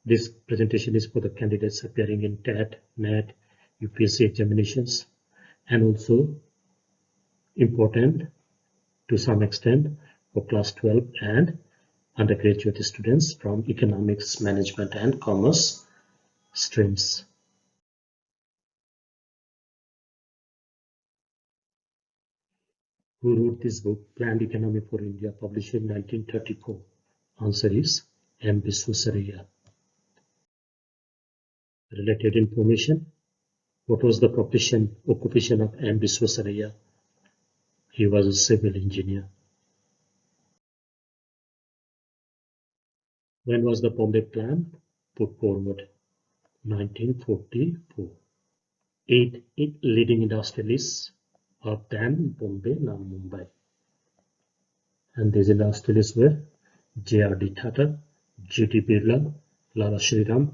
This presentation is for the candidates appearing in TET, NET, UPSC examinations, and also important to some extent for class 12 and undergraduate students from economics, management, and commerce streams. Who wrote this book, Planned Economy for India, published in 1934? Answer is M. Visvesvaraya. Related information. What was the occupation of M. Visvesvaraya? He was a civil engineer. When was the Bombay Plan put forward? 1944. 8 leading industrialists of then Bombay, now Mumbai. And these industrialists were J.R.D. Tata, G.T. Birla, Lala Shriram,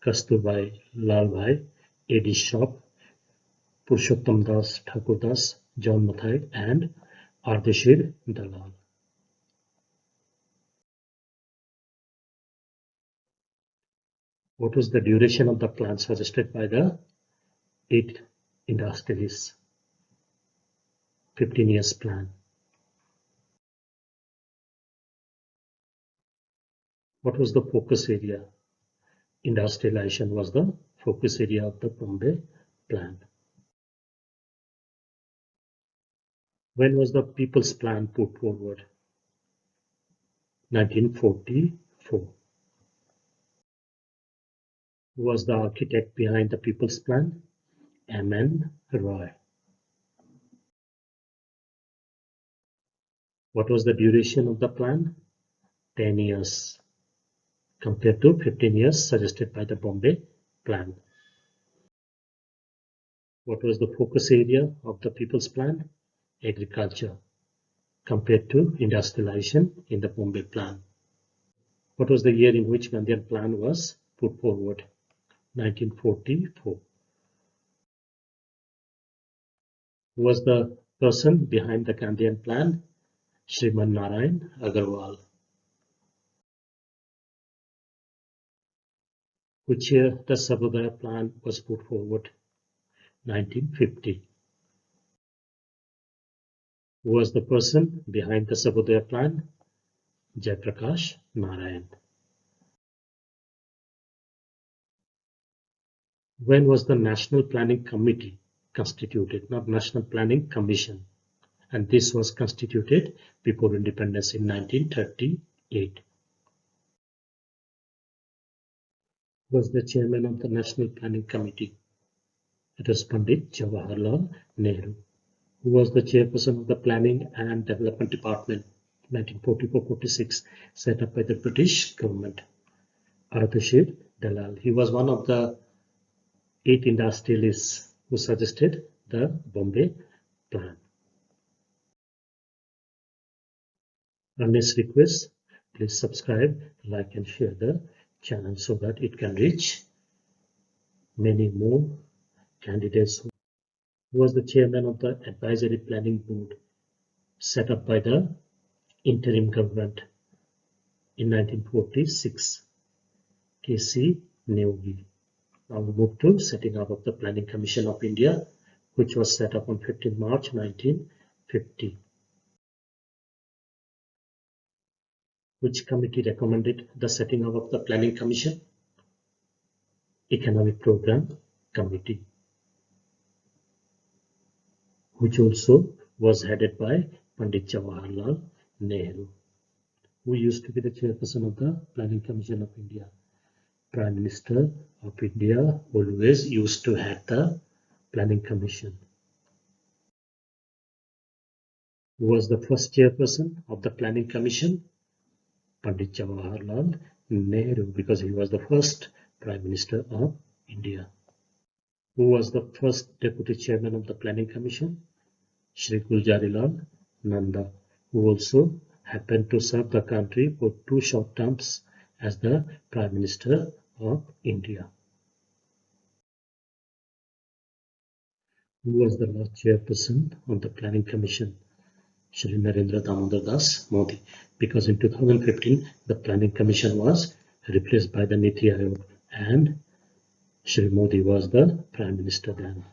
Kasturbai Lalbhai, A.D. Shroff, Purushottam Das Thakur Das, John Mathai, and Ardeshir Dalal. What was the duration of the plan suggested by the 8 industrialists? 15 years plan. What was the focus area? Industrialization was the focus area of the Bombay Plan. When was the People's Plan put forward? 1944. Who was the architect behind the People's Plan? M.N. Roy. What was the duration of the plan? 10 years, compared to 15 years suggested by the Bombay Plan. What was the focus area of the People's Plan? Agriculture, compared to industrialization in the Bombay Plan. What was the year in which Gandhian Plan was put forward? 1944. Who was the person behind the Gandhian Plan? Shriman Narayan Agarwal. Which year the Sabhodaya Plan was put forward? 1950. Who was the person behind the Sabhodaya Plan? Jayaprakash Narayan. When was the National Planning Committee constituted? Not National Planning Commission. And this was constituted before independence in 1938. Who was the chairman of the National Planning Committee? It was Pandit Jawaharlal Nehru. Who was the chairperson of the Planning and Development Department, 1944-46, set up by the British government? Ardeshir Dalal. He was one of the 8 industrialists who suggested the Bombay Plan. Earnest request, please subscribe, like, and share the channel so that it can reach many more candidates. Who was the chairman of the Advisory Planning Board set up by the interim government in 1946? K.C. Neogi. Now we move to setting up of the Planning Commission of India, which was set up on 15 March 1950. Which committee recommended the setting up of the Planning Commission? Economic Program Committee, which also was headed by Pandit Jawaharlal Nehru. Who used to be the chairperson of the Planning Commission of India? Prime Minister of India always used to head the Planning Commission. Who was the first chairperson of the Planning Commission? Pandit Jawaharlal Nehru, because he was the first Prime Minister of India. Who was the first Deputy Chairman of the Planning Commission? Shri Gulzarilal Nanda, who also happened to serve the country for 2 short terms as the Prime Minister of India. Who was the last chairperson of the Planning Commission? Shri Narendra Damodar Das Modi, because in 2015 the Planning Commission was replaced by the NITI Aayog, and Shri Modi was the Prime Minister then.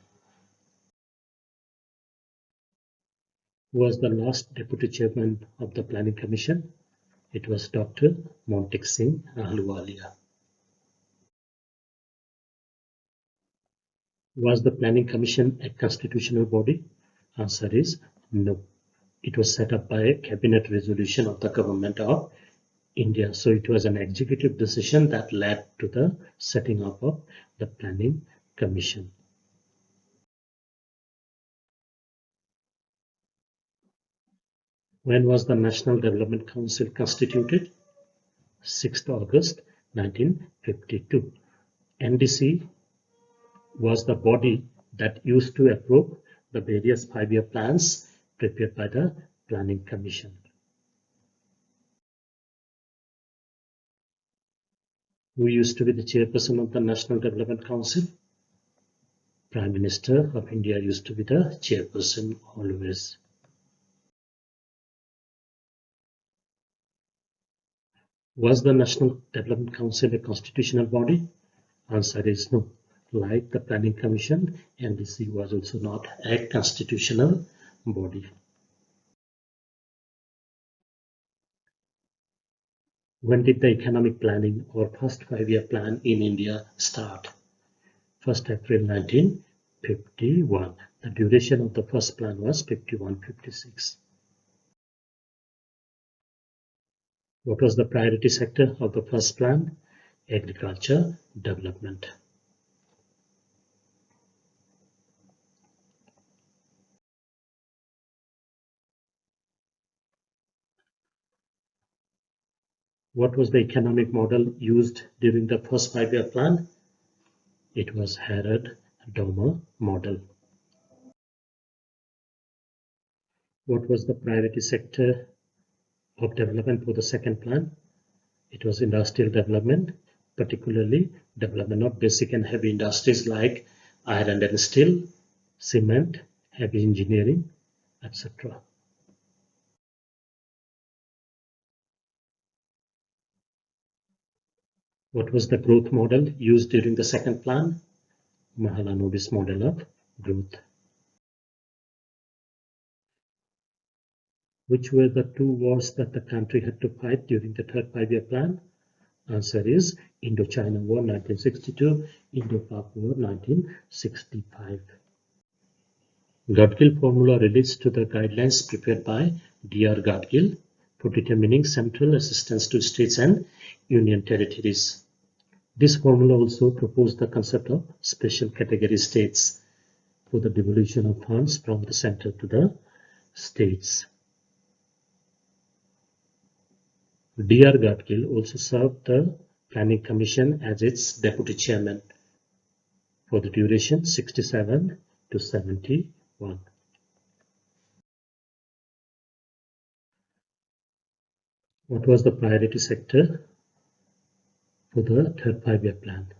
Who was the last Deputy Chairman of the Planning Commission? It was Dr. Montek Singh Ahluwalia. Was the Planning Commission a constitutional body? Answer is no. It was set up by a cabinet resolution of the Government of India. So it was an executive decision that led to the setting up of the Planning Commission. When was the National Development Council constituted? 6th August 1952. NDC was the body that used to approve the various 5-year plans prepared by the Planning Commission. Who used to be the chairperson of the National Development Council? Prime Minister of India used to be the chairperson always. Was the National Development Council a constitutional body? Answer is no. Like the Planning Commission, NDC was also not a constitutional body. When did the economic planning or first 5-year plan in India start? 1st April 1951. The duration of the first plan was 51-56. What was the priority sector of the first plan? Agriculture development. What was the economic model used during the first 5-year plan? It was Harrod-Domar model. What was the priority sector of development for the second plan? It was industrial development, particularly development of basic and heavy industries like iron and steel, cement, heavy engineering, etc. What was the growth model used during the second plan? Mahalanobis model of growth. Which were the 2 wars that the country had to fight during the third 5-year plan? Answer is Indochina War 1962, Indo-Pak War 1965. Gadgil formula relates to the guidelines prepared by D.R. Gadgil for determining central assistance to states and union territories. This formula also proposed the concept of special category states for the devolution of funds from the center to the states. D.R. Gadgil also served the Planning Commission as its deputy chairman for the duration 67 to 71. What was the priority sector for the third 5-year plan?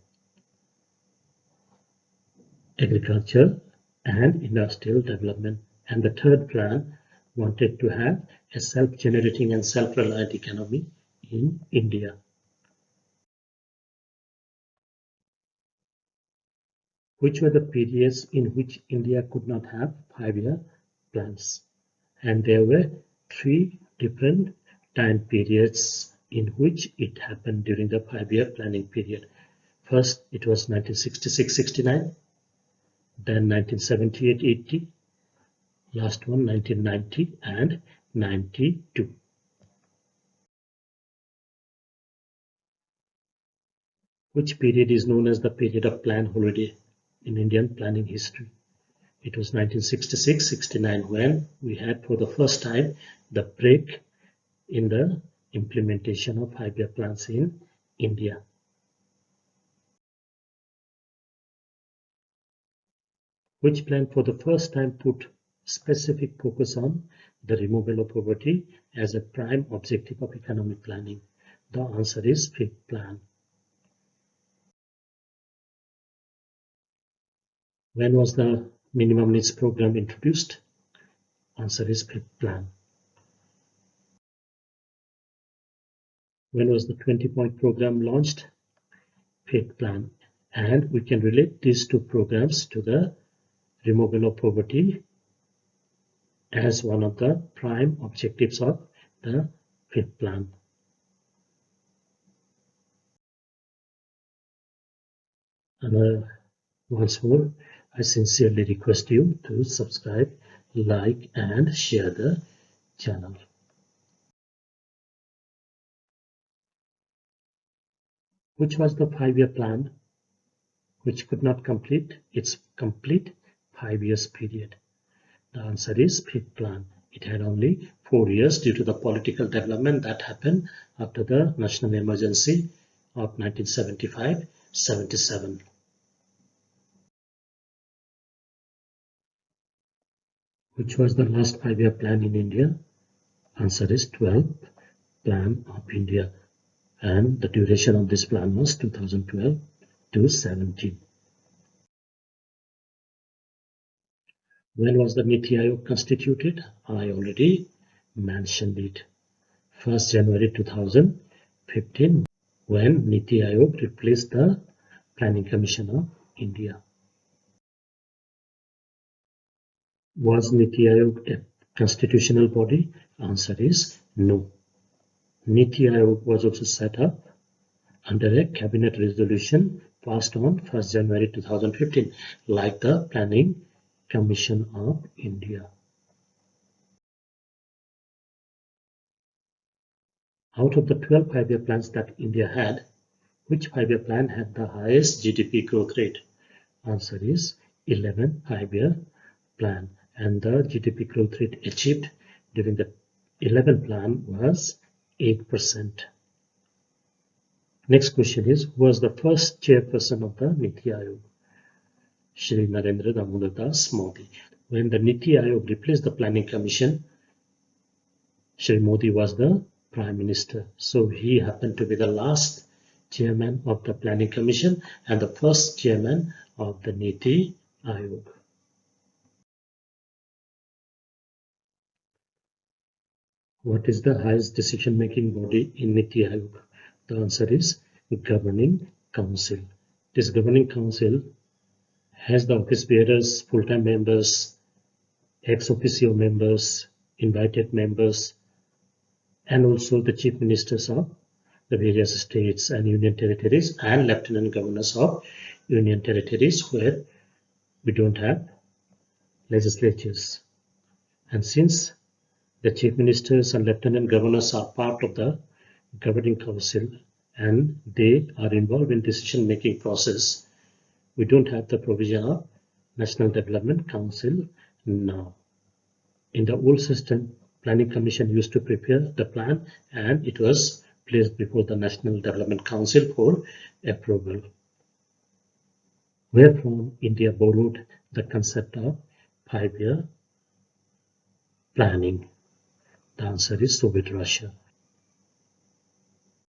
Agriculture and industrial development. And the third plan wanted to have a self-generating and self-reliant economy in India. Which were the periods in which India could not have 5-year plans? And there were 3 different time periods in which it happened during the 5-year planning period. First, it was 1966-69, then 1978-80, last one 1990 and 92. Which period is known as the period of plan holiday in Indian planning history? It was 1966-69 when we had for the first time the break in the implementation of 5-year plans in India. Which plan for the first time put specific focus on the removal of poverty as a prime objective of economic planning? The answer is 5th plan. When was the minimum needs program introduced? Answer is 5th plan. When was the 20-point program launched? 5th plan. And we can relate these two programs to the removal of poverty as one of the prime objectives of the 5th plan. And once more, I sincerely request you to subscribe, like and share the channel. Which was the 5-year plan which could not complete its complete 5 years period? The answer is 5th plan. It had only 4 years due to the political development that happened after the national emergency of 1975-77. Which was the last 5-year plan in India? Answer is 12th Plan of India, and the duration of this plan was 2012 to 17. When was the NITI Aayog constituted? I already mentioned it. 1st January 2015, when NITI Aayog replaced the Planning Commission of India. Was NITI Aayog a constitutional body? Answer is no. NITI Aayog was also set up under a cabinet resolution passed on 1st January 2015, like the Planning Commission of India. Out of the 12 5-year plans that India had, which 5-year plan had the highest GDP growth rate? Answer is 11 5-year plan, and the GDP growth rate achieved during the 11th plan was 8%. Next question is, who was the first chairperson of the NITI Aayog? Shri Narendra Damodar Das Modi. When the NITI Aayog replaced the Planning Commission, Shri Modi was the Prime Minister. So he happened to be the last chairman of the Planning Commission and the first chairman of the NITI Aayog. What is the highest decision-making body in NITI Aayog? The answer is Governing Council. This Governing Council has the office bearers, full-time members, ex officio members, invited members, and also the chief ministers of the various states and union territories and lieutenant governors of union territories where we don't have legislatures. And since the chief ministers and lieutenant governors are part of the governing council and they are involved in decision-making process, we don't have the provision of National Development Council now. In the old system, Planning Commission used to prepare the plan and it was placed before the National Development Council for approval. Where from India borrowed the concept of 5-year planning? The answer is Soviet Russia.